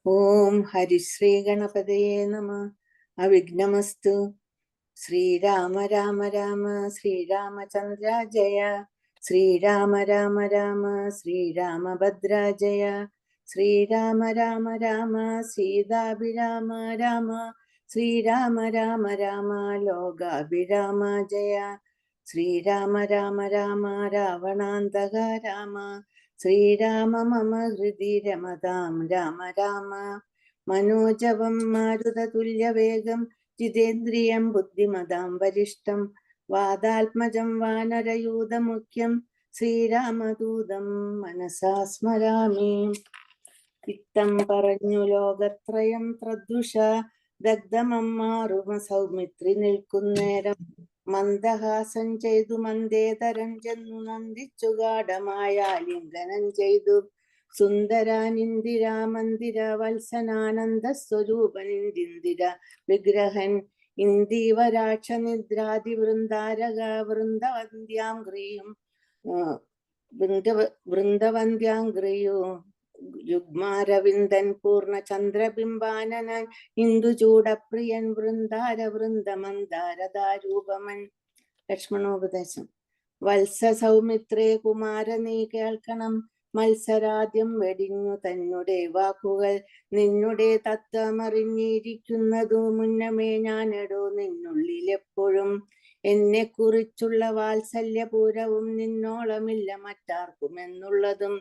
ഓം ഹരിശ്രീ ഗണപതയേ നമ. അവിഘ്നമസ്തു. ശ്രീരാമ രാമ രാമ ശ്രീരാമചന്ദ്ര ജയ. ശ്രീരാമ രാമ രാമ ശ്രീരാമഭദ്ര ജയ. ശ്രീരാമ രാമ രാമ സീതാഭിരാമ രാമ. ശ്രീരാമ രാമ രാമ ലോകാഭിരാമ ജയ. ശ്രീരാമ രാമ രാമ രാവണാന്തക രാമ. ശ്രീരാമ മമ ഹൃദി രമതാം രാമ രാമ. മനോജവം മാരുതതുല്യവേഗം ജിതേന്ദ്രിയം ബുദ്ധിമതാം വരിഷ്ഠം. വാദാത്മജം വാനരയൂഥമുഖ്യം ശ്രീരാമദൂതം മനസാ സ്മരാമി. ഇത്തം പറഞ്ഞു ലോകത്രയം പ്രദുഷ ദഗ്ധമമ്മാറുമ സൗമിത്രി നിൽക്കുന്നേരം. മന്ദഹാസം ചെയ്തു മന്ദേതരം ചെന്നു നന്ദിച്ചു ഗാഠമായ ലിംഗനം ചെയ്തു. സുന്ദരാനിന്ദിരാ മന്ദിര വത്സനാനന്ദ സ്വരൂപനിന്ദിര വിഗ്രഹൻ. ഇന്ദീവരാക്ഷ നിദ്രാതി വൃന്ദാരക വൃന്ദവന്ധ്യാംഗ്രിയും വൃന്ദവന്ധ്യാംഗ്രിയു യുഗ്മാരവിന്ദൻ പൂർണ്ണചന്ദ്രബിംബാനനൻ. ഇന്ദുചൂടപ്രിയൻ വൃന്ദാര വൃന്ദമന്ദാരദാരൂപമൻ. ലക്ഷ്മണോപദേശം. വത്സ സൗമിത്രേ കുമാര നീ കേൾക്കണം. മത്സരാദ്യം വെടിഞ്ഞു തന്നെ വാക്കുകൾ. നിന്നുടെ തത്വമറിഞ്ഞിരിക്കുന്നതു മുന്നമേ ഞാനെടോ നിന്നുള്ളിലെപ്പോഴും. എന്നെ കുറിച്ചുള്ള വാത്സല്യപൂരവും നിന്നോളമില്ല മറ്റാർക്കുമെന്നുള്ളതും.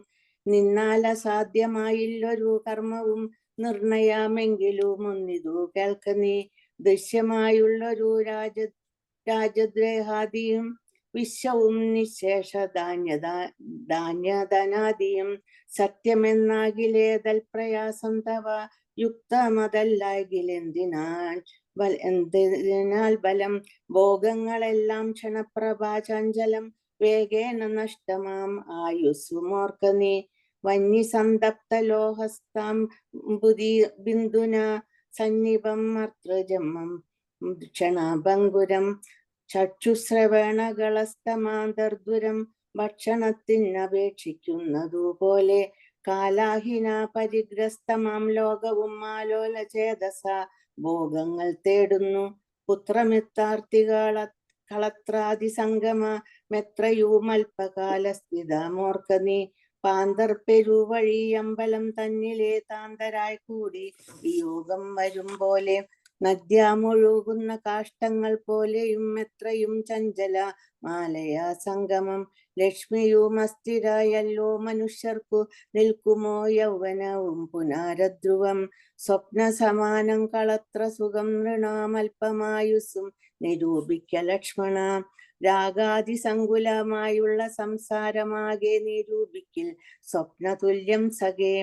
നിന്നാൽ അസാധ്യമായില്ലൊരു കർമ്മവും നിർണയാമെങ്കിലും ഒന്നിതു കേൾക്ക നീ. ദൃശ്യമായുള്ളൊരു രാജദ്രേഹാദിയും വിശ്വവും നിശേഷ ധാന്യധനാദിയും. സത്യമെന്നാകിലേതൽ പ്രയാസം തവ യുക്തമതല്ലാകിലെന്തിനാൽ ബലം. ഭോഗങ്ങളെല്ലാം ക്ഷണപ്രഭാചഞ്ചലം വേഗേന നഷ്ടമാം ആയുസ്സുമോർക്ക നീ. വന്നി സന്തപ്ത ലോഹസ്താം ബിന്ദുന സന്നിപം മർത്തൃജമ്മം ക്ഷണഭംഗുരം. ചക്ഷുശ്രവണകളസ്തമാന്തർദുരം ഭക്ഷണത്തിനപേക്ഷിക്കുന്നതുപോലെ. കാലാഹിന പരിഗ്രസ്തമാം ലോകവും ആലോലചേതസ ഭോഗങ്ങൾ തേടുന്നു. പുത്രമിത്താർത്തികളത്രാദി സംഗമ മെത്രയുമൽപകാലസ്ഥിതമോർക്ക നീ. പാന്തർ പെരുവഴി അമ്പലം തന്നിലെ താന്തരായി കൂടി വിയോഗം വരും പോലെ. നദ്യാമൊഴുകുന്ന കാഷ്ടങ്ങൾ പോലെയും എത്രയും ചഞ്ചല മാലയാ സംഗമം. ലക്ഷ്മിയും അസ്ഥിരായല്ലോ മനുഷ്യർക്കു നിൽക്കുമോ യൗവനവും പുനരധ്രുവം. സ്വപ്ന സമാനം കളത്ര സുഖം നൃണാമൽപമായുസ്സും നിരൂപിക്ക ലക്ഷ്മണ. രാഗാതിസങ്കുലമായുള്ള സംസാരമാകെ നിരൂപിക്കിൽ സ്വപ്നതുല്യം സഖേ.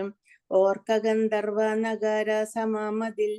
ഓർക്ക ഗന്ധർവ നഗര സമാമതിൽ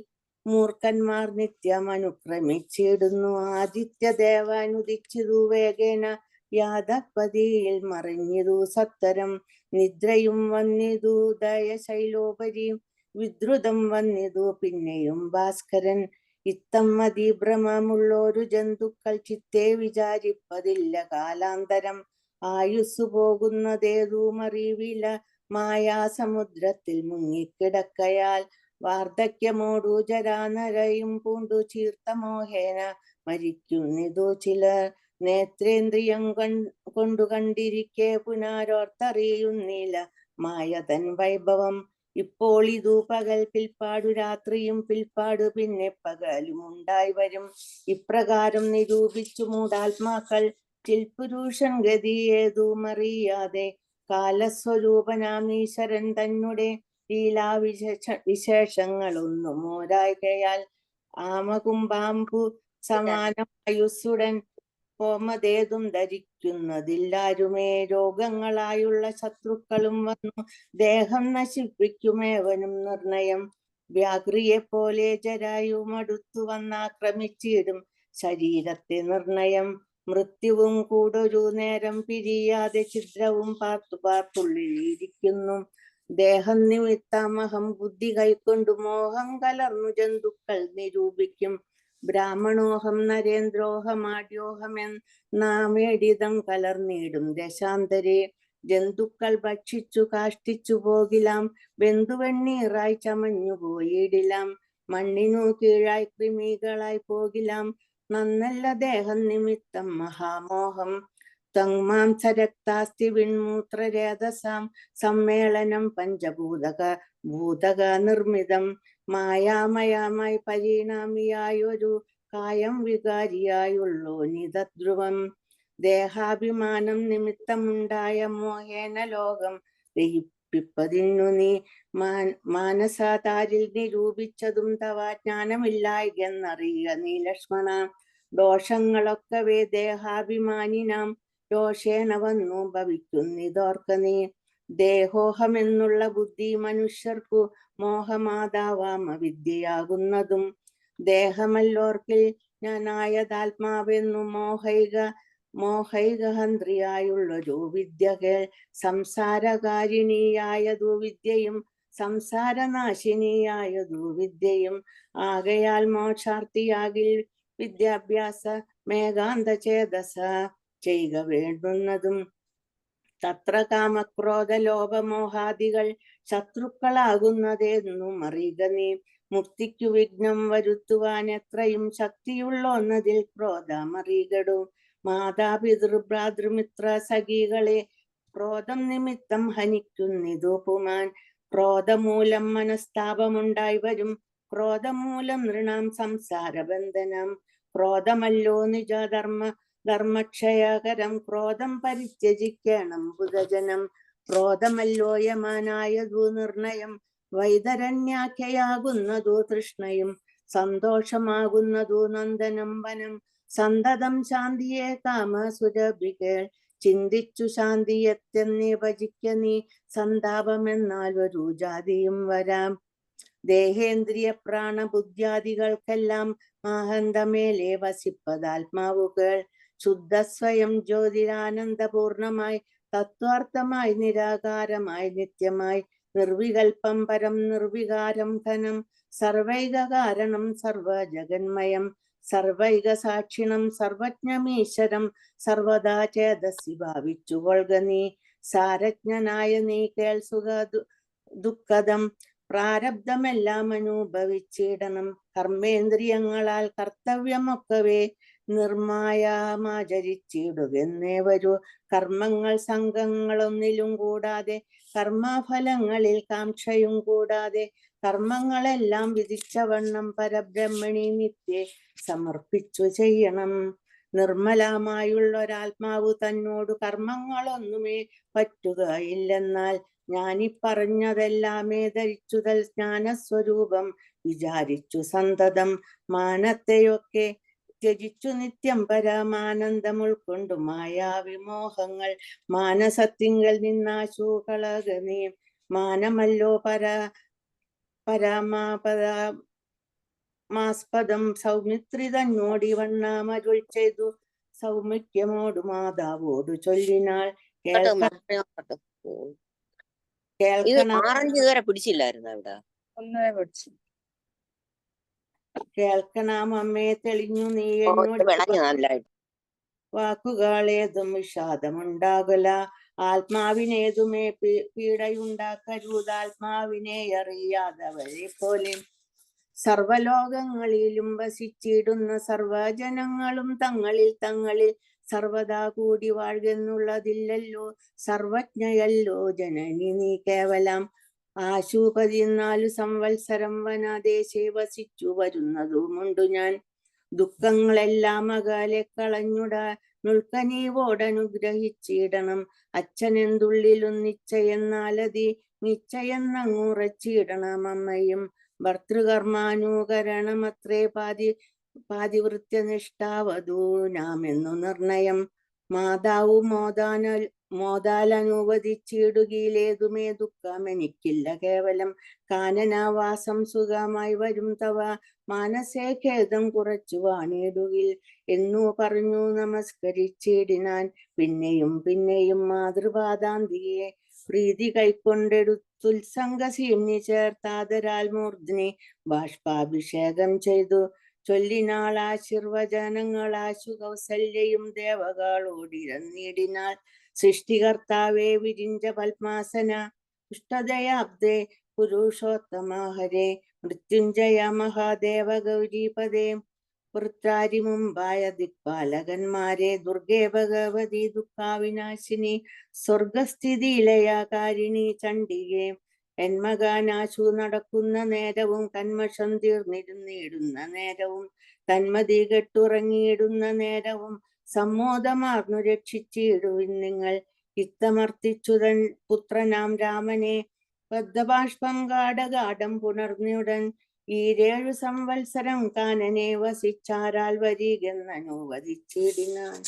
മൂർഖന്മാർ നിത്യം അനുക്രമിച്ചിടുന്നു. ആദിത്യദേവനുദിച്ചിതു വേഗേന യാദപ്പതിയിൽ മറിഞ്ഞിതു സത്വരം. നിദ്രയും വന്നിതു ദയശൈലോപരി വിദ്രുതം വന്നിതു പിന്നെയും ഭാസ്കരൻ. ഇത്തം അതിഭ്രമമുള്ളൊരു ജന്തുക്കൾ ചിത്തെ വിചാരിപ്പതില്ല കാലാന്തരം. ആയുസ്സു പോകുന്നതേതുമറിവില മായാസമുദ്രത്തിൽ മുങ്ങിക്കിടക്കയാൽ. വാർദ്ധക്യമോടു ജരാനരയും പൂണ്ടു ചീർത്തമോഹേന മരിക്കുന്നിതു ചിലർ. നേത്രേന്ദ്രിയം കൊണ്ടു കണ്ടിരിക്കെ പുനരോർത്തറിയുന്നില്ല മായതൻ വൈഭവം. ഇപ്പോൾ ഇതു പകൽ പിൽപ്പാടു രാത്രിയും പിൽപ്പാടു പിന്നെ പകലും ഉണ്ടായി വരും. ഇപ്രകാരം നിരൂപിച്ചു മൂഢാത്മാക്കൾ ചിൽപുരുഷൻ ഗതിയേതുമറിയാതെ. കാലസ്വരൂപനാം ഈശ്വരൻ തന്നെ ലീലാവിശേഷങ്ങളൊന്നും മോരായികയാൽ. ആമകുംഭാംബു സമാനമായുസ്സുടൻ ഹോമതേതും ധരിക്കുന്നതില്ലാരുമേ. രോഗങ്ങളായുള്ള ശത്രുക്കളും വന്നു ദേഹം നശിപ്പിക്കുമേവനും നിർണയം. വ്യാഘ്രിയെ പോലെ ജരായും അടുത്തു വന്നാക്രമിച്ചിടും ശരീരത്തെ നിർണയം. മൃത്യുവും കൂടൊരു നേരം പിരിയാതെ ഛിദ്രവും പാർത്തുള്ളിലിരിക്കുന്നു. ദേഹം നിമിത്തമഹം ബുദ്ധി കൈക്കൊണ്ടു മോഹം കലർന്നു ജന്തുക്കൾ നിരൂപിക്കും. ബ്രാഹ്മണോഹം നരേന്ദ്രോഹമാഡ്യോഹമെന്നാമേടിതം കലർന്നിടും ദശാന്തരെ. ജന്തുക്കൾ ഭക്ഷിച്ചു കാഷ്ടിച്ചു പോകിലാം, വെന്തുവെണ്ണീറായി ചമഞ്ഞു പോയിടിലാം, മണ്ണിനു കീഴായി കൃമികളായി പോകിലാം, നന്നല്ല ദേഹം നിമിത്തം മഹാമോഹം. തങ്മാംസരക്താസ്തി വിൺമൂത്രരേതസാം സമ്മേളനം ഭൂതക നിർമ്മിതം, മായാമയമായി പരിണാമിയായൊരു കായം വികാരിയായുള്ളോ നിതദ്രുവം. ദേഹാഭിമാനം നിമിത്തമുണ്ടായ മോഹേന ലോകം ദഹിപ്പിപ്പതിന്നു നീ മാനസാതാരിൽ നിരൂപിച്ചതും തവ ജ്ഞാനമില്ലായെന്നറിയുക നീ ലക്ഷ്മണ. ദോഷങ്ങളൊക്കവേ ദേഹാഭിമാനിനാം ദോഷേണ വന്നു ഭവിക്കുന്നിതോർക്ക നീ. ദേഹോഹമെന്നുള്ള ബുദ്ധി മനുഷ്യർക്കു മോഹമാതാവാമ വിദ്യയാകുന്നതും, ദേഹമല്ലോർക്കിൽ ഞാനായതാത്മാവെന്നു മോഹൈകഹന്ത്രിയായുള്ളൊരു വിദ്യകൾ. സംസാരകാരിണിയായതു വിദ്യയും സംസാരനാശിനിയായതു വിദ്യയും, ആകയാൽ മോക്ഷാർത്ഥിയാകിൽ വിദ്യാഭ്യാസ മേകാന്ത ചേതസ ചെയ്യുക വേണ്ടുന്നതും. തത്ര കാമക്രോധ ലോപമോഹാദികൾ ശത്രുക്കളാകുന്നതെന്നും അറിയുക നീ. മുക്തിക്കു വിഘ്നം വരുത്തുവാൻ എത്രയും ശക്തിയുള്ളൊന്നതിൽ ക്രോധമറികടു. മാതാപിതൃഭ്രാതൃമിത്ര സഖികളെ ക്രോധം നിമിത്തം ഹനിക്കുന്നിതു പുമാൻ. ക്രോധമൂലം മനസ്താപമുണ്ടായി വരും, ക്രോധമൂലം നൃണാം സംസാരബന്ധനം. ക്രോധമല്ലോ ധർമ്മക്ഷയകരം, ക്രോധം പരിത്യജിക്കണം ബുധജനം. ക്രോധമല്ലോ യമാനായതു നിർണയം, വൈതരണ്യാഖ്യയാകുന്നതു തൃഷ്ണയും. സന്തോഷമാകുന്നതു നന്ദനം വനം, സന്തതം ശാന്തിയെ കാമസുരഭികൾ. ചിന്തിച്ചു ശാന്തിയെത്തെന്നെ ഭജിക്ക നീ, സന്താപമെന്നാൽ ഒരു ജാതിയും വരാം. ദേഹേന്ദ്രിയ പ്രാണബുദ്ധ്യാദികൾക്കെല്ലാം മാഹന്തമേലെ വസിപ്പതാത്മാവുകൾ. ശുദ്ധ സ്വയം ജ്യോതിരാനന്ദപൂർണമായി തത്വാർത്ഥമായി നിരാകാരമായി നിത്യമായി, നിർവികൽപ്പം പരം നിർവികാരം ഘനം, സർവൈക കാരണം സർവജഗന്മയം, സർവൈക സാക്ഷിണം സർവജ്ഞമീശ്വരം, സർവദാ ചേതസി ഭാവിച്ചുകൊള്ളുക നീ. സാരജ്ഞനായ നീ കേൾ സുഖ ദുഃഖദം, പ്രാരബ്ധമെല്ലാം അനുഭവിച്ചിടണം. കർമ്മേന്ദ്രിയങ്ങളാൽ കർത്തവ്യമൊക്കവേ നിർമായാമാചരിച്ചിടുകെന്നേ വരൂ. കർമ്മങ്ങൾ സംഘങ്ങളൊന്നിലും കൂടാതെ, കർമ്മഫലങ്ങളിൽ കാംക്ഷയും കൂടാതെ, കർമ്മങ്ങളെല്ലാം വിധിച്ചവണ്ണം പരബ്രഹ്മണി നിത്യെ സമർപ്പിച്ചു ചെയ്യണം. നിർമ്മലമായുള്ളൊരാത്മാവ് തന്നോട് കർമ്മങ്ങളൊന്നുമേ പറ്റുകയില്ലെന്നാൽ, ഞാനിപ്പറഞ്ഞതെല്ലാമേ ധരിച്ചുതൽ ജ്ഞാനസ്വരൂപം വിചാരിച്ചു സന്തതം. മാനത്തെയൊക്കെ ത്യജിച്ചു നിത്യം പരമാനന്ദം ഉൾക്കൊണ്ടു മായാവിമോഹങ്ങൾ മാനസത്തിങ്കൽ നിന്നാശു കളകനീ. മാനമല്ലോ പരമാസ്പദം സൗമിത്രി തന്നോടി വണ്ണാമരുൾ ചെയ്തു, സൗമിക്യമോടു മാതാവോടു ചൊല്ലിനാൾ. കേൾക്കണം അമ്മേ തെളിഞ്ഞു നീ എന്നോട് വാക്കുകളേതും വിഷാദമുണ്ടാകല. ആത്മാവിനേതുമേ പീഡയുണ്ടാക്കരുതാത്മാവിനെ അറിയാതവരെ പോലെ. സർവലോകങ്ങളിലും വസിച്ചിടുന്ന സർവജനങ്ങളും തങ്ങളിൽ തങ്ങളിൽ സർവദാ കൂടി വാഴുന്നുള്ളതില്ലല്ലോ. സർവജ്ഞയല്ലോ ജനനി നീ കേവലം. ആശു 14 സംവത്സരം വനദേശേ വസിച്ചു വരുന്നതുമുണ്ടു ഞാൻ. ദുഃഖങ്ങളെല്ലാം അകലെ കളഞ്ഞുട നുൾക്കനീവോടനുഗ്രഹിച്ചിടണം. അച്ഛനെന്തുള്ളിലും നിശ്ചയെന്നാലതി നിശ്ചയെന്നങ്ങുറച്ചിടണം. അമ്മയും ഭർത്തൃകർമാനുകരണമത്രേ പാതിവൃത്യനിഷ്ഠാവധൂ നാമെന്നു നിർണയം. മാതാവു മോദാലനുവദിച്ചിടുകയിലേതുമേ ദുഃഖമെനിക്കില്ല കേവലം. കാനനവാസം സുഖമായി വരും തവ മാനസേ ഖേദം കുറച്ചു വാണിടുകിൽ എന്നു പറഞ്ഞു നമസ്കരിച്ചിടിനാൻ. പിന്നെയും പിന്നെയും മാതൃപാദാന്തിയെ പ്രീതി കൈക്കൊണ്ടെടുത്തുത്സംഗസീമ്നി ചേർത്താദരാൽ മൂർധ്നി ബാഷ്പാഭിഷേകം ചെയ്തു ചൊല്ലിനാൾ ആശീർവചനങ്ങളാശു കൗസല്യയും ദേവകളോടിരന്നിടിനാൾ. സൃഷ്ടികർത്താവേ വിരിഞ്ച പത്മാസന പുഷ്ടദയാബ്ദേ പുരുഷോത്തമ ഹരേ മൃത്യുഞ്ജയ മഹാദേവ ഗൗരീപദേ വൃത്രാരി മുമ്പായ ദിക്പാലകന്മാരെ ദുർഗേ ഭഗവതി ദുഃഖാവിനാശിനി സ്വർഗസ്ഥിതിയിലയാകാരിണി ചണ്ഡികേ എന്മകാനാശു നടക്കുന്ന നേരവും കന്മഷം തീർന്നിരുന്നിടുന്ന നേരവും തന്മതി കെട്ടുറങ്ങിയിടുന്ന നേരവും സമ്മോദമാർന്നു രക്ഷിച്ചിടുവിൻ നിങ്ങൾ ഇത്തമർത്തിച്ചുതൻ പുത്രനാം രാമനെ ബദ്ധബാഷ്പം ഗാഠഗാഠം പുണർന്നുടൻ ഈരേഴു സംവത്സരം കാനനെ വസിച്ചാരാൽ വരികെന്നനുവദിച്ചിടിനാൻ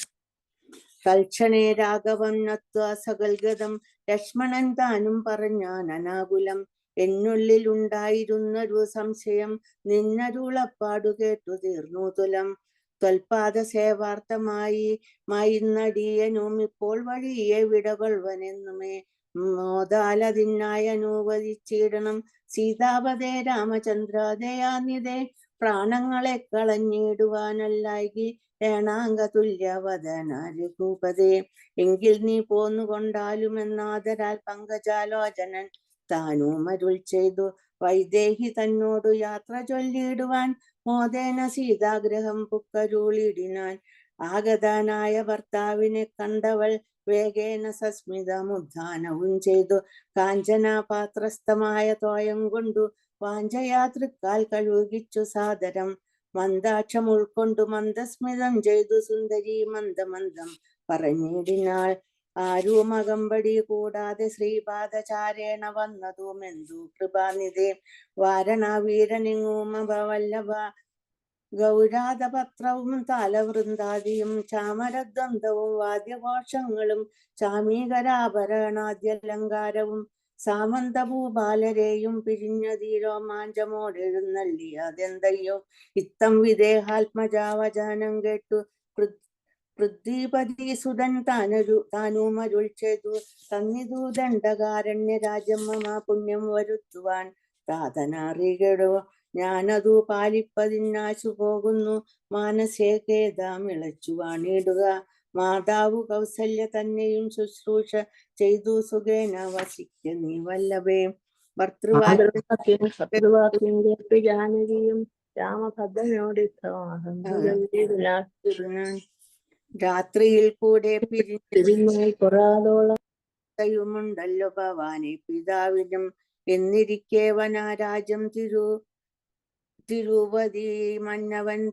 തൽക്ഷണേ രാഘവൻ നത്വാ സകൽഗതം ലക്ഷ്മണൻ താനും പറഞ്ഞാൻ അനാകുലം എന്നുള്ളിൽ ഉണ്ടായിരുന്നൊരു സംശയം നിന്നരുളപ്പാടു കേട്ടു തീർന്നു തുലം ത്വൽപാദ സേവാർത്ഥമായി മയിന്നടിയനും ഇപ്പോൾ വഴിയെ വിടകൊള്ളുവനെന്നുമേ മോദാലതിനായി അനുവദിച്ചിടണം സീതാപതേ രാമചന്ദ്രദയാനിതേ പ്രാണങ്ങളെ കളഞ്ഞിടുവാനല്ലായി ഏണാംഗ തുല്യവദന രഘുപതേ എങ്കിൽ നീ പോന്നുകൊണ്ടാലുമെന്നാദരാൽ പങ്കജാലോചനൻ താനും അരുൾ ചെയ്തു വൈദേഹി തന്നോടു യാത്ര ചൊല്ലിടുവാൻ മോദേന സീതാഗ്രഹം പുക്കരുളിടിനാൻ ആഗതനായ ഭർത്താവിനെ കണ്ടവൾ വേഗേന സസ്മിതമുദ്ധാനവും ചെയ്തു കാഞ്ചനാപാത്രസ്ഥമായ തോയം കൊണ്ടു വാഞ്ചയാതൃക്കാൽ കഴുകിച്ചു സാദരം മന്ദാക്ഷം ഉൾക്കൊണ്ടു മന്ദസ്മിതം ചെയ്തു സുന്ദരി മന്ദമന്ദം പറഞ്ഞിടിനാൾ ആരും അകമ്പടി കൂടാതെ ശ്രീപാദചാരേണ വന്നതുമെന്തു കൃപാനിധേ വാരണവീരനിങ്ങുമവല്ലഭ ഗൗരാതപത്രവും താലവൃന്ദാദിയും ചാമരദ്വന്ദ്വവും വാദ്യഘോഷങ്ങളും ചാമീകരാഭരണാദ്യലങ്കാരവും സാമന്തഭൂപാലരെയും പിരിഞ്ഞതീരോമാഞ്ചമോടെഴുന്നള്ളി അതെന്തയ്യോ ഇത്തം വിദേഹാത്മജാവചനം കേട്ടു പൃഥ്വിപതിസുതൻ താനുമരുൾ ചെയ്തു തന്നിതു ദണ്ഡകാരണ്യ രാജ്യം മമ പുണ്യം വരുത്തുവാൻ താതനറികടോ ഞാനതു പാലിപ്പതിനാശു പോകുന്നു മാനസേ ഖേദമിളച്ചു വാണിടുക മാതാവു കൗസല്യ തന്നെയും ശുശ്രൂഷ ചെയ്തു സുഖേന വസിക്ക നീ വല്ലഭേ ജാനകിയും രാമഭദ്രനോട് രാത്രിയിൽ കൂടെ പിരിഞ്ഞുമുണ്ടല്ലോ ഭവാനി പിതാവിനും എന്നിരിക്കെ വനാരാജ്യം തിരുവതി മന്നവൻ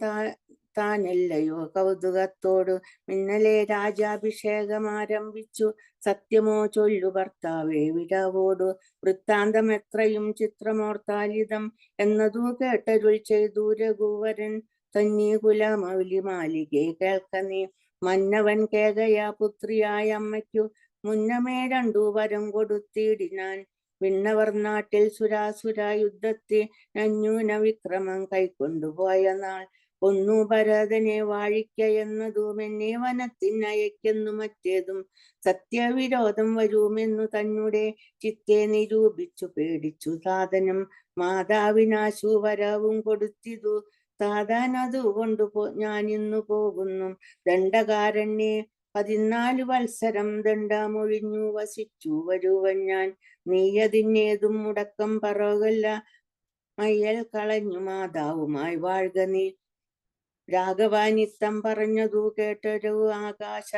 താനല്ലയോ കൗതുകത്തോടു മിന്നലെ രാജാഭിഷേകം ആരംഭിച്ചു സത്യമോ ചൊല്ലു ഭർത്താവേ വിടവോടു വൃത്താന്തം എത്രയും ചിത്രമോർത്താലിതം എന്നതു കേട്ടരുൾ ചെയ്തു രഘുവരൻ തന്നീ കുലമൗലി മാലികെ കേൾക്ക നീ മന്നവൻ കേകയ പുത്രിയായ അമ്മയ്ക്കു മുന്നമേ രണ്ടു വരം കൊടുത്തിടിനാൻ വിണ്ണവർ നാട്ടിൽ സുരാസുര യുദ്ധത്തിൽ അന്യൂന വിക്രമം കൈക്കൊണ്ടുപോയ നാൾ ഒന്നു ഭരതനെ വാഴിക്ക എന്നതും എന്നെ വനത്തിനയക്കെന്നു മറ്റേതും സത്യവിരോധം വരുമെന്നു തന്നെ ചിത്തെ നിരൂപിച്ചു പേടിച്ചു സാധനം മാതാവിനാശു വരവും കൊടുത്തിതു താതാനതു കൊണ്ടു ഞാനിന്നു പോകുന്നു ദണ്ഡകാരണ്യെ 14 വത്സരം ദണ്ഡമൊഴിഞ്ഞു വസിച്ചു വരുവൻ ഞാൻ നീയതിന്നേതും മുടക്കം പറകല്ല മയ്യൽ കളഞ്ഞു മാതാവുമായി വാഴ്ക നീ രാഘവാനിത്തം പറഞ്ഞതു കേട്ടൊരു ആകാശ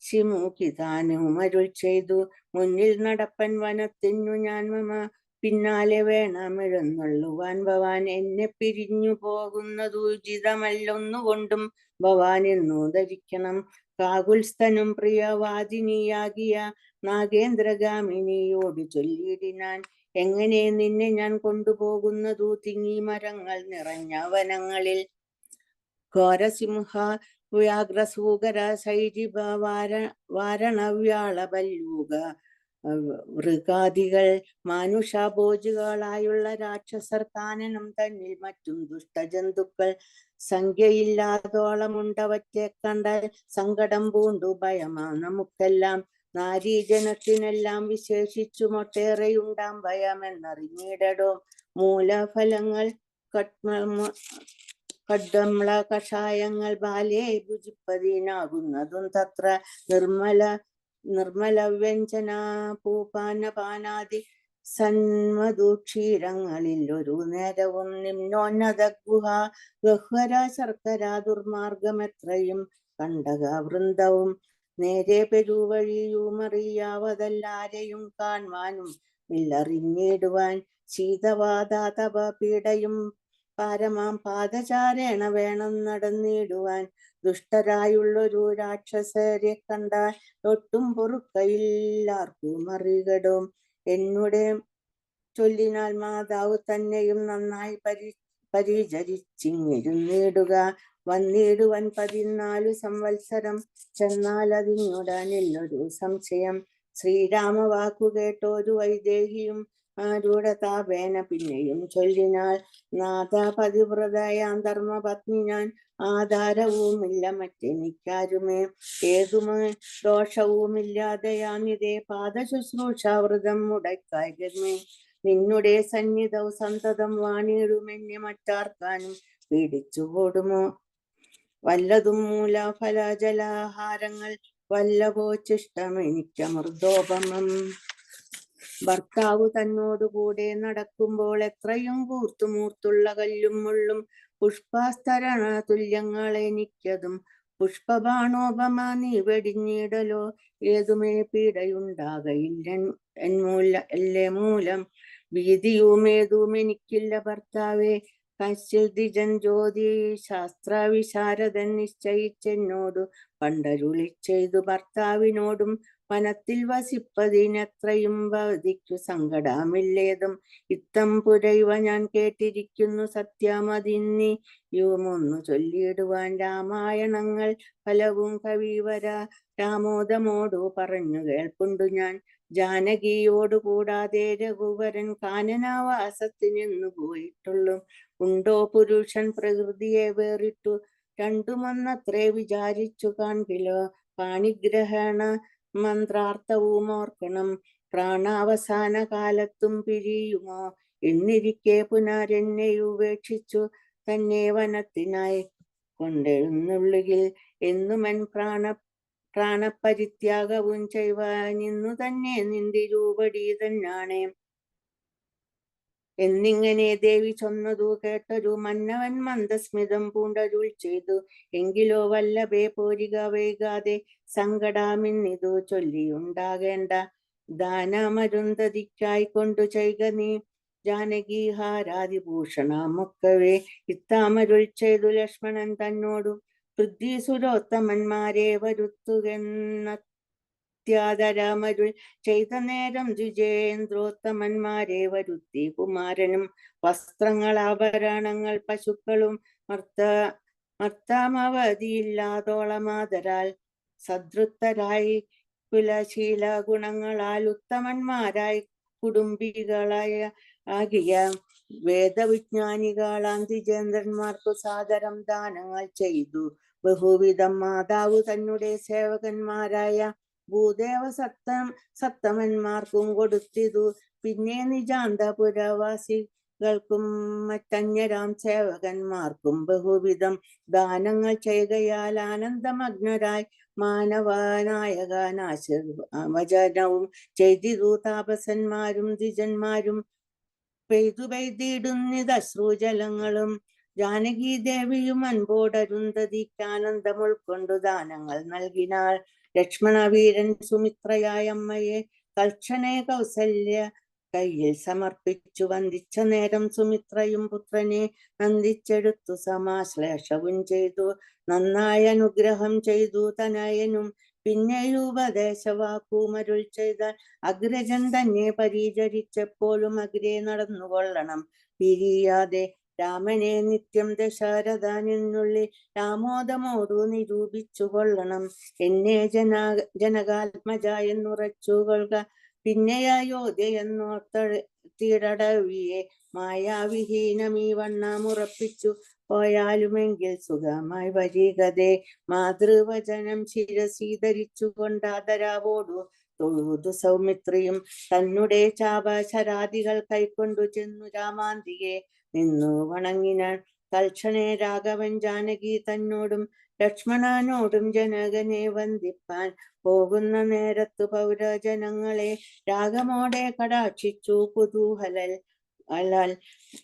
ശിമുഖിതാനും അരുൾ ചെയ്തു മുന്നിൽ നടപ്പൻ വനത്തിനു ഞാൻ മമ പിന്നാലെ വേണമെഴുന്നള്ളുവാൻ ഭവാൻ എന്നെ പിരിഞ്ഞു പോകുന്നതു ഉചിതമല്ലൊന്നുകൊണ്ടും ഭവാൻ എന്നു ധരിക്കണം കാകുൽസ്ഥനും പ്രിയവാദിനിയാകിയ നാഗേന്ദ്രഗാമിനിയോട് ചൊല്ലിയിടിനാൻ എങ്ങനെ നിന്നെ ഞാൻ കൊണ്ടുപോകുന്നതു തിങ്ങി മരങ്ങൾ നിറഞ്ഞ വനങ്ങളിൽ ഘോരസിംഹ വ്യാഘ്രസൂകര ശൈരിഭ വാരണവ്യാളബല്ലൂക മൃഗാദികൾ മാനുഷഭോജികളായുള്ള രാക്ഷസർ കാനനം തന്നിൽ മറ്റും ദുഷ്ടജന്തുക്കൾ സംഖ്യയില്ലാതോളമുണ്ടവറ്റെ കണ്ടാൽ സങ്കടം പൂണ്ടു ഭയമാ നമുക്കെല്ലാം നാരീജനത്തിനെല്ലാം വിശേഷിച്ചുമൊട്ടേറെയുണ്ടാം ഭയമെന്നറിഞ്ഞിടടോ മൂലഫലങ്ങൾ കഡ്ഡംള കഷായങ്ങൾ ബാലേ ഭുജിപ്പതിനാകുന്നതും തത്ര നിർമ്മല വ്യഞ്ജന പൂപാനപാനാദി സന്മധുക്ഷീരങ്ങളിൽ ഒരു നേരവും നിമ്നോന്നത ഗഹ്വര ശർക്കര ദുർമാർഗമെത്രയും കണ്ടക വൃന്ദവും നേരെ പെരുവഴിയുമറിയാവതല്ലാരെയും കാണുവാനും ഇല്ലറിഞ്ഞിടുവാൻ ശീതവാതാതപ പീഡയും പാരമാം പാദചാരേണ വേണം നടന്നിടുവാൻ ദുഷ്ടരായുള്ളൊരു രാക്ഷസരെ കണ്ടാൽ ഒട്ടും പൊറുക്കയില്ലാർക്കും അറികടും എന്നുടെ ചൊല്ലിനാൽ മാതാവ് തന്നെയും നന്നായി പരിചരിച്ചിങ്ങിരുന്നിടുക വന്നിടുവൻ 14 സംവത്സരം ചെന്നാൽ അതിനുടനില്ലൊരു സംശയം ശ്രീരാമ വാക്കു കേട്ടൊരു വൈദേഹിയും ആരുടെ താപേന പിന്നെയും ചൊല്ലിനാൾ നാഥ പതിവ്രതയാം ധർമ്മപത്നി ഞാൻ ആധാരവുമില്ല മറ്റെനിക്കാരുമേ ഏതുമേ ദോഷവുമില്ലാതെയാണിതേ പാദശുശ്രൂഷാവൃതം മുടക്കായ്മേ നിന്നുടെ സന്നിധവും സന്തതം വാണിടുമെന്നെ മറ്റാർക്കാനും പീഡിച്ചുകൊടുമോ വല്ലതും മൂലഫലജലാഹാരങ്ങൾ വല്ലപോച്ചിഷ്ടം എനിക്കമൃതോപമം ഭർത്താവ് തന്നോടുകൂടെ നടക്കുമ്പോൾ എത്രയും കൂർത്തുമൂർത്തുള്ള കല്ലും മുള്ളും പുഷ്പാസ്തരണ തുല്യങ്ങൾ എനിക്കതും പുഷ്പബാണോപമ നീ വെടിഞ്ഞിടലോ ഏതുമേ പീഡയുണ്ടാകയില്ല എല്ലേ മൂലം ഭീതിയുമേതും എനിക്കില്ല ഭർത്താവേ കശ്ചിൽ ദ്വിജൻ ജ്യോതി ശാസ്ത്ര വിശാരദൻ നിശ്ചയിച്ചെന്നോടു പണ്ടരുളി ചെയ്തു ഭർത്താവിനോടും വനത്തിൽ വസിപ്പതിനെത്രയും ഭവതിക്കു സങ്കടമില്ലേതും ഇത്തം പുരൈവ ഞാൻ കേട്ടിരിക്കുന്നു സത്യമതിന്നിയുമൊന്നു ചൊല്ലിയിടുവാൻ രാമായണങ്ങൾ ഫലവും കവിവര രാമോദമോടു പറഞ്ഞു കേൾപ്പുണ്ടു ഞാൻ ജാനകിയോടു കൂടാതെ രഘുവരൻ കാനനവാസത്തിനെന്നു പോയിട്ടുള്ളു ഉണ്ടോ പുരുഷൻ പ്രകൃതിയെ വേറിട്ടു രണ്ടുമൊന്നത്രേ വിചാരിച്ചു കാൺകിലോ പാണിഗ്രഹണ മന്ത്രാർത്ഥവും ഓർക്കണം പ്രാണാവസാന കാലത്തും പിരിയുമോ എന്നിരിക്കെ പുനരെന്നെയുപേക്ഷിച്ചു തന്നെ വനത്തിനായി കൊണ്ടെഴുന്നള്ളുകിൽ എന്നുമൻ പ്രാണപരിത്യാഗവും ചെയ്യുവാനിന്നു തന്നെ നിന്തിരൂപടി തന്നാണേ എന്നിങ്ങനെ ദേവി ചൊന്നതു കേട്ടൊരു മന്നവൻ മന്ദസ്മിതം പൂണ്ടരുൾ ചെയ്തു എങ്കിലോ വല്ലഭേ പോരിക വൈകാതെ സങ്കടാമിന്നിതു ചൊല്ലിയുണ്ടാകേണ്ട ദാനമരുന്ധതിക്കായി കൊണ്ടു ചെയ്ക നീ ജാനകീഹാരാദിഭൂഷണമൊക്കവേ ഇത്താമരുൾ ചെയ്തു ലക്ഷ്മണൻ തന്നോടു പൃഥ്വീസുരോത്തമന്മാരെ വരുത്തുകെന്നത്യാദരമരുൾ ചെയ്ത നേരം ദ്വിജേന്ദ്രോത്തമന്മാരെ വരുത്തി കുമാരനും വസ്ത്രങ്ങൾ ആഭരണങ്ങൾ പശുക്കളും മർത്താമവധിയില്ലാതോളമാതരാൽ സദൃത്തരായി കുലശീല ഗുണങ്ങളാൽ ഉത്തമന്മാരായി കുടുംബികളായ ആകിയ വേദവിജ്ഞാനികളാം ദ്വിജേന്ദ്രന്മാർക്കു സാദരം ദാനങ്ങൾ ചെയ്തു ബഹുവിധം മാതാവ് തന്നെ സേവകന്മാരായ ഭൂദേവ സത്തമന്മാർക്കും കൊടുത്തിതു പിന്നെ നിജാന്തപുരവാസികൾക്കും മറ്റന്യരാം സേവകന്മാർക്കും ബഹുവിധം ദാനങ്ങൾ ചെയ്യുകയാൽ ആനന്ദമഗ്നരായി മാനവനായകനാശവചനവും ചെയ്തിതു താപസന്മാരും ദ്വിജന്മാരും പെയ്തിടുന്നിതശ്രുജലങ്ങളും ജാനകി ദേവിയും അൻപോടരുന്ധതിക്ക് ആനന്ദം ഉൾക്കൊണ്ടു ദാനങ്ങൾ നൽകിനാൾ ലക്ഷ്മണ വീരൻ സുമിത്രയായ അമ്മയെ തൽക്ഷണേ കൗസല്യ കയ്യിൽ സമർപ്പിച്ചു വന്ദിച്ച നേരം സുമിത്രയും പുത്രനെ നന്ദിച്ചെടുത്തു സമാശ്ലേഷവും ചെയ്തു നന്നായി അനുഗ്രഹം ചെയ്തു തനയനും പിന്നെയുപദേശവാക്കുമരുൾ ചെയ്താൽ അഗ്രജൻ തന്നെ പരിചരിച്ചപ്പോഴും അഗ്രേ നടന്നുകൊള്ളണം പിരിയാതെ രാമനെ നിത്യം ദശരഥനെന്നുള്ളിൽ രാമോദമോടു നിരൂപിച്ചു കൊള്ളണം എന്നെ ജനകാത്മജ എന്നുറച്ചു കൊള്ളുക പിന്നെ അയോധ്യ എന്നോർത്തിടവിയെ മായാവിഹീനമീ വണ്ണമുറപ്പിച്ചു പോയാലുമെങ്കിൽ സുഖമായി വരികതേ മാതൃവചനം ശിരസീധരിച്ചു കൊണ്ടാദരാവോടു തൊഴുതു സൗമിത്രിയും തന്നെ ചാപശരാദികൾ കൈക്കൊണ്ടു ചെന്നു രാമാന്തിയെ നിന്നു വണങ്ങിനാൻ തൽക്ഷണേ രാഘവൻ ജാനകി തന്നോടും ലക്ഷ്മണനോടും ജനകനെ വന്ദിപ്പാൻ പോകുന്ന നേരത്തു പൗരജനങ്ങളെ രാഗമോടെ കടാക്ഷിച്ചു കുതൂഹലൽ അലാൽ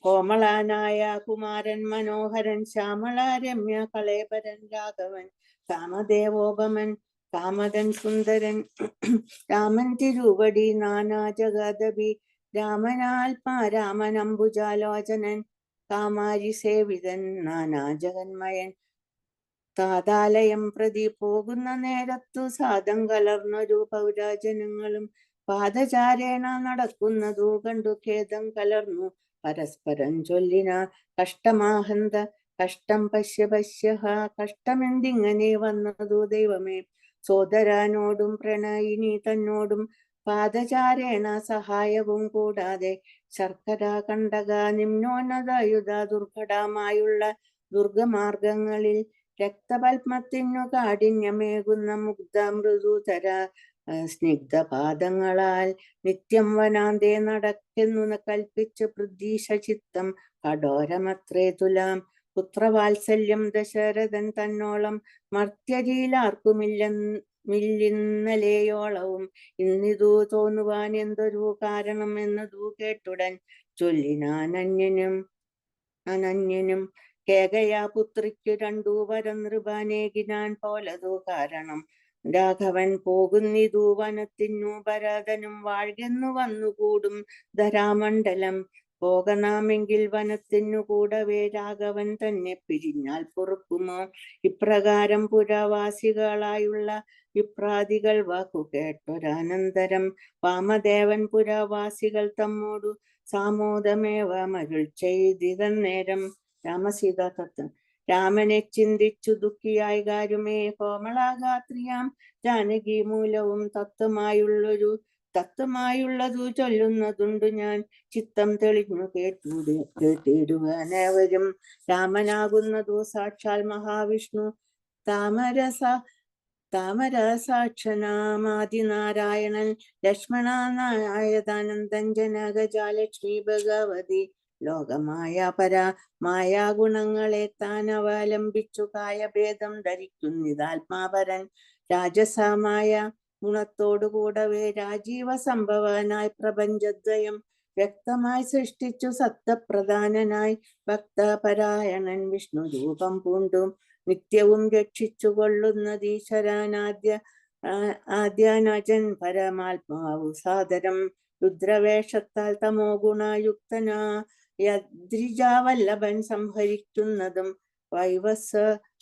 കോമളനായ കുമാരൻ മനോഹരൻ ശ്യാമള രമ്യ കളേബരൻ രാഘവൻ കാമദേവോപമൻ കാമദൻ സുന്ദരൻ രാമൻ തിരുവടി നാനാ ജഗദബി രാമൻ അംബുജാലോചനൻ കാമാരി സേവിതൻ നാനാ ജഗന്മയൻ താതാലയം പ്രതി പോകുന്ന നേരത്തു സാദം കലർന്നൊരു പൗരാജനങ്ങളും പാദചാരേണ നടക്കുന്നതു കണ്ടു ഖേദം കലർന്നു പരസ്പരം ചൊല്ലിന കഷ്ടമാഹന്ത കഷ്ടം പശ്യ പശ്യ കഷ്ടമെന്തിങ്ങനെ വന്നതു ദൈവമേ സോദരനോടും പ്രണയിനി തന്നോടും പാദചാരേണ സഹായവും കൂടാതെ ശർക്കര കണ്ടക നിമ്നോന്നതായുധ ദുർഘടമായുള്ള ദുർഗമാർഗങ്ങളിൽ രക്തപത്മത്തിനു കാഠിന്യമേകുന്ന മുഗ്ധ മൃദുതര സ്നിഗ്ധപാദങ്ങളാൽ നിത്യം വനാന്തേ നടക്കെന്നു കൽപ്പിച്ച് പൃഥ്വീശ ചിത്തം കഠോരമത്രേ തുലാം പുത്രവാത്സല്യം ദശരഥൻ തന്നോളം മർത്യരിയിലാർക്കുമില്ലെന്നലെയോളവും ഇന്നിതു തോന്നുവാൻ എന്തൊരു കാരണം എന്നതു കേട്ടുടൻ ചൊല്ലിനാനന്യനും കേകയാ പുത്രിക്കു രണ്ടു വരം നൃപനേകിനാൻ പോലതു കാരണം രാഘവൻ പോകുന്നിതു വനത്തിനു ഭരതനും വാഴ്കെന്നു വന്നുകൂടും ധരാമണ്ഡലം പോകനാമെങ്കിൽ വനത്തിനു കൂടവേ രാഘവൻ തന്നെ പിരിഞ്ഞാൽ പൊറുക്കുമോ ഇപ്രകാരം പുരവാസികളായുള്ള വിപ്രാദികൾ വാക്കു കേട്ടൊരനന്തരം വാമദേവൻ പുരവാസികൾ തമ്മോടു സാമോദമേവ മരുൾ ചെയ്തിതന്നേരം രാമസീത തത്വം രാമനെ ചിന്തിച്ചു ദുഃഖിയായി കാരുമേ കോമളാഗാത്രിയാം ജാനകി മൂലവും തത്വമായുള്ളതു ചൊല്ലുന്നതുണ്ടു ഞാൻ ചിത്തം തെളിഞ്ഞു കേട്ടിടുവാനേവരും രാമനാകുന്നതു സാക്ഷാൽ മഹാവിഷ്ണു താമരസാക്ഷനാമാദിനാരായണൻ ലക്ഷ്മണനായതാനന്ദൻ ജനകജാലക്ഷ്മി ഭഗവതി ലോകമായ മായാഗുണങ്ങളെ താൻ അവലംബിച്ചു കായഭേദം ധരിക്കുന്നിതാത്മാപരൻ രാജസമായ ഗുണത്തോടുകൂടവേ രാജീവ സംഭവനായി പ്രപഞ്ചദ്വയം വ്യക്തമായി സൃഷ്ടിച്ചു സത്തപ്രധാനനായി ഭക്തപരായണൻ വിഷ്ണു രൂപം പൂണ്ടും നിത്യവും രക്ഷിച്ചു കൊള്ളുന്നതീശ്വരനാദ്യനജൻ പരമാത്മാവു സാദരം രുദ്രവേഷത്താൽ തമോ ഗുണയുക്തനായദ്രിജാവല്ലഭൻ സംഹരിക്കുന്നതും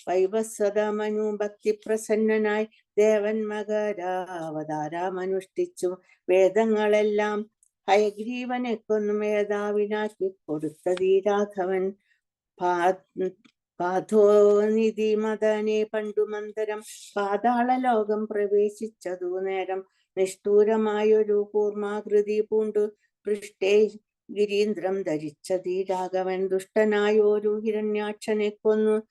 വൈവസ്വതമനു ഭക്തിപ്രസന്നനായി ദേവൻ മകരാവതാരമനുഷ്ഠിച്ചു വേദങ്ങളെല്ലാം ഹയഗ്രീവനെ കൊന്നു മേധാവിനാക്കി കൊടുത്തതീ രാഘവൻ പാഥോനിധി മദനെ പണ്ടു മന്ദരം പാതാള ലോകം പ്രവേശിച്ചതു നേരം നിഷ്ഠൂരമായൊരു കൂർമാകൃതി പൂണ്ടു പൃഷ്ഠേ ഗിരീന്ദ്രം ധരിച്ചതീ രാഘവൻ ദുഷ്ടനായൊരു ഹിരണ്യാക്ഷനെ കൊന്നു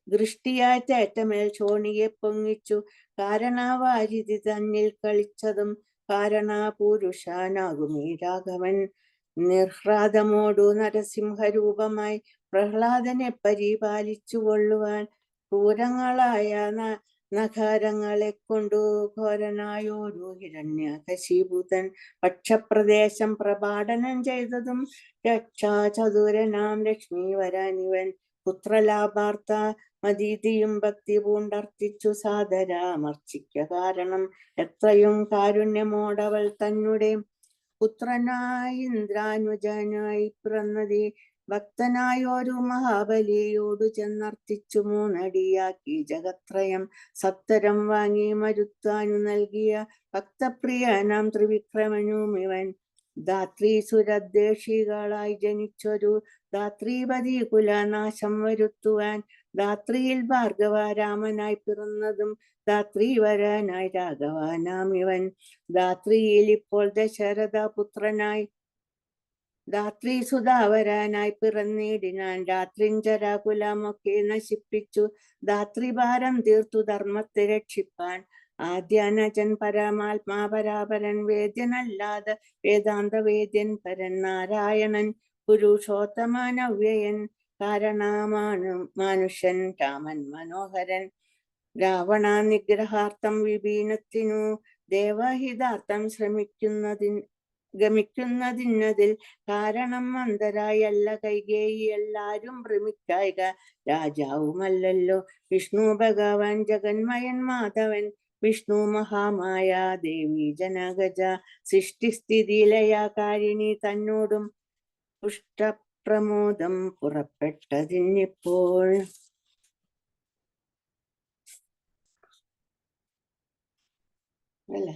ദൃഷ്ടിയായി തേറ്റമേൽ ചോണിയെ പൊങ്ങിച്ചു കാരണവാരിധി തന്നിൽ കളിച്ചതും കാരണപുരുഷനാകുമീ രാഘവൻ നിർഹ്ലാദമോടു നരസിംഹരൂപമായി പ്രഹ്ലാദനെ പരിപാലിച്ചു കൊള്ളുവാൻ ക്രൂരങ്ങളായ നഖരങ്ങളെ കൊണ്ടു ഘോരനായോരു ഹിരണ്യകശിപുതൻ പക്ഷപ്രദേശം പ്രപാടനം ചെയ്തതും രക്ഷാചതുരനാം ലക്ഷ്മീവരനിവൻ പുത്രലാഭാർത്ഥ മദീതിയും ഭക്തി പൂണ്ടർത്തിച്ചു സാദരാമർച്ചിക്ക കാരണം എത്രയും കാരുണ്യമോടവൾ തന്നെ പുത്രനായി ഇന്ദ്രാനുജനായി പിറന്നതി ഭക്തനായൊരു മഹാബലിയോടു ചെന്നർത്തിച്ചു മൂന്നടിയാക്കി ജഗത്രയം സത്തരം വാങ്ങി മരുത്താനു നൽകിയ ഭക്തപ്രിയനാം ത്രിവിക്രമനും ഇവൻ ധാത്രീസുരദ്വേഷികളായി ജനിച്ചൊരു ധാത്രീപതി കുലനാശം വരുത്തുവാൻ ധാത്രിയിൽ ഭാർഗവരാമനായി പിറന്നതും ധാത്രീവരനായി രാഘവനാം ഇവൻ ധാത്രിയിൽ ഇപ്പോൾ ദശരഥ പുത്രനായി ധാത്രീസുധാവരനായി പിറന്നിടിനാൻ രാത്രിഞ്ചരാകുലമൊക്കെ നശിപ്പിച്ചു ധാത്രിഭാരം തീർത്തു ധർമ്മത്തെ രക്ഷിപ്പാൻ ആദ്യാനജൻ പരമാത്മാ പരാപരൻ വേദ്യനല്ലാതെ വേദാന്ത വേദ്യൻ പരൻ നാരായണൻ പുരുഷോത്തമനവ്യയൻ കാരണമാണു മാനുഷൻ രാമൻ മനോഹരൻ രാവണ നിഗ്രഹാർത്ഥം വിപീനത്തിനു ദേവഹിതാർത്ഥം ഗമിക്കുന്നതിന്നതിൽ കാരണം അന്തരായല്ല കൈകേയി എല്ലാരും ഭ്രമിക്കായിക രാജാവുമല്ലല്ലോ വിഷ്ണു ഭഗവാൻ ജഗന്മയൻ മാധവൻ വിഷ്ണു മഹാമായ ദേവി ജനഗജ സൃഷ്ടിസ്ഥിതിലയാകാരിണി തന്നോടും പുഷ്ടപ്രമോദം പുറപ്പെട്ടതിന്നിപ്പോൾ. അല്ല